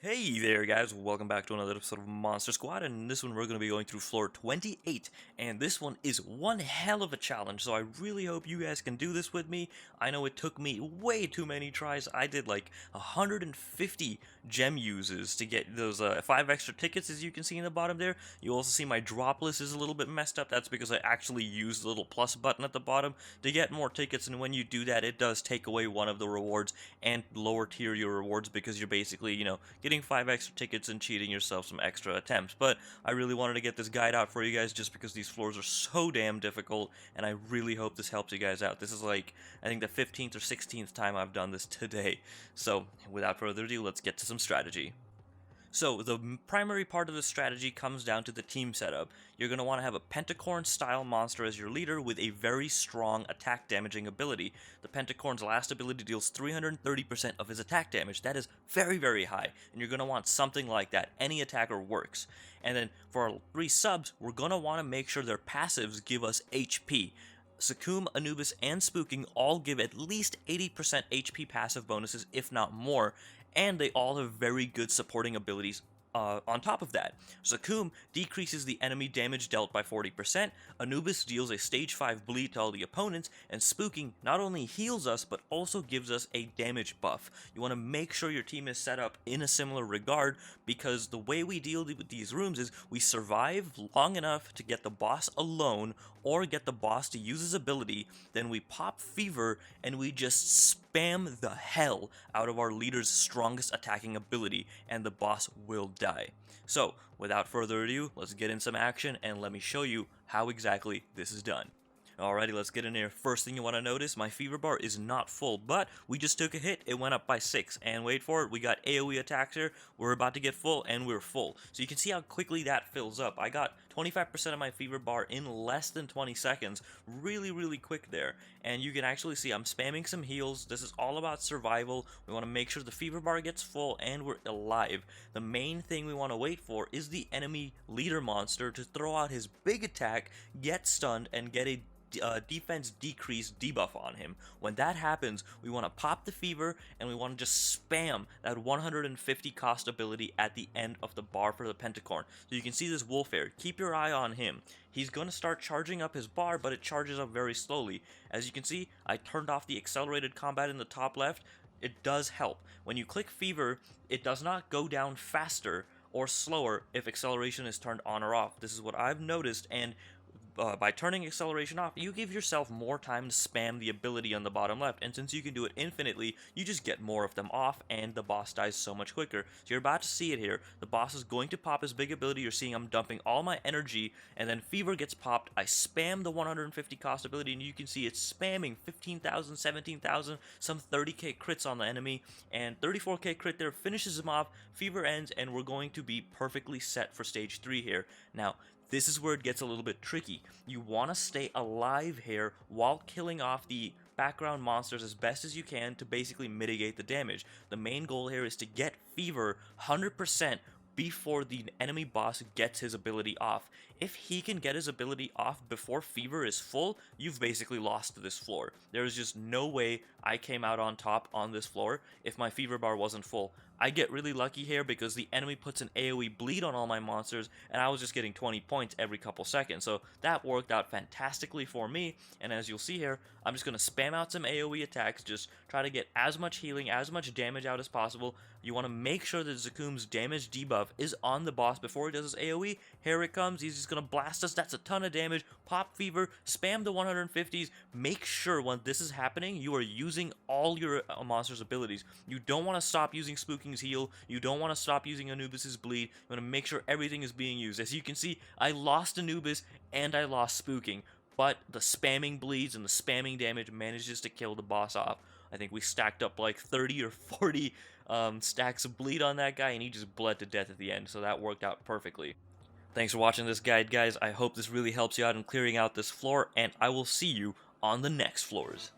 Hey there guys, welcome back to another episode of Monster Squad, and in this one we're going to be going through floor 28, and this one is one hell of a challenge, so I really hope you guys can do this with me. I know it took me way too many tries. I did like 150 gem uses to get those 5 extra tickets, as you can see in the bottom there. You also see my drop list is a little bit messed up. That's because I actually used the little plus button at the bottom to get more tickets, and when you do that it does take away one of the rewards and lower tier your rewards, because you're basically, getting 5 extra tickets and cheating yourself some extra attempts. But I really wanted to get this guide out for you guys just because these floors are so damn difficult, and I really hope this helps you guys out. This is like, I think the 15th or 16th time I've done this today. So without further ado, let's get to some strategy. So the primary part of the strategy comes down to the team setup. You're going to want to have a Pentacorn style monster as your leader with a very strong attack damaging ability. The Pentacorn's last ability deals 330% of his attack damage. That is very, very high, and you're going to want something like that. Any attacker works. And then for our 3 subs, we're going to want to make sure their passives give us HP. Succumb, Anubis, and Spooking all give at least 80% HP passive bonuses, if not more, and they all have very good supporting abilities on top of that. Succumb decreases the enemy damage dealt by 40%, Anubis deals a stage 5 bleed to all the opponents, and Spooking not only heals us but also gives us a damage buff. You want to make sure your team is set up in a similar regard, because the way we deal with these rooms is we survive long enough to get the boss alone or get the boss to use his ability, then we pop Fever and we just spam the hell out of our leader's strongest attacking ability, and the boss will die. So, without further ado, let's get in some action and let me show you how exactly this is done. Alrighty, let's get in here. First thing you want to notice, my fever bar is not full, but we just took a hit. It went up by 6, and wait for it, we got AoE attacks here. We're about to get full, and we're full. So you can see how quickly that fills up. I got 25% of my fever bar in less than 20 seconds. Really, really quick there. And you can actually see I'm spamming some heals. This is all about survival. We want to make sure the fever bar gets full and we're alive. The main thing we want to wait for is the enemy leader monster to throw out his big attack, get stunned, and get a defense decrease debuff on him. When that happens, we want to pop the fever and we want to just spam that 150 cost ability at the end of the bar for the Pentacorn. So you can see this Wolfhead. Keep your eye on him. He's going to start charging up his bar, but it charges up very slowly. As you can see, I turned off the accelerated combat in the top left. It does help. When you click fever, it does not go down faster or slower if acceleration is turned on or off. This is what I've noticed, and by turning acceleration off, you give yourself more time to spam the ability on the bottom left, and since you can do it infinitely, you just get more of them off, and the boss dies so much quicker. So you're about to see it here. The boss is going to pop his big ability. You're seeing I'm dumping all my energy, and then Fever gets popped. I spam the 150 cost ability, and you can see it's spamming 15,000, 17,000, some 30k crits on the enemy, and 34k crit there finishes him off. Fever ends, and we're going to be perfectly set for stage 3 here. Now, this is where it gets a little bit tricky. You want to stay alive here while killing off the background monsters as best as you can to basically mitigate the damage. The main goal here is to get Fever 100% before the enemy boss gets his ability off. If he can get his ability off before Fever is full, you've basically lost to this floor. There is just no way I came out on top on this floor if my Fever bar wasn't full. I get really lucky here because the enemy puts an AoE bleed on all my monsters, and I was just getting 20 points every couple seconds, so that worked out fantastically for me. And as you'll see here, I'm just going to spam out some AoE attacks, just try to get as much healing, as much damage out as possible. You want to make sure that Succumb's damage debuff is on the boss before he does his AoE. Here it comes, he's just going to blast us. That's a ton of damage. Pop Fever, spam the 150s. Make sure when this is happening, you are using all your monster's abilities. You don't want to stop using Spooking's heal. You don't want to stop using Anubis's bleed. You want to make sure everything is being used. As you can see, I lost Anubis and I lost Spooking, but the spamming bleeds and the spamming damage manages to kill the boss off. I think we stacked up like 30 or 40 stacks of bleed on that guy, and he just bled to death at the end, so that worked out perfectly. Thanks for watching this guide, guys. I hope this really helps you out in clearing out this floor, and I will see you on the next floors.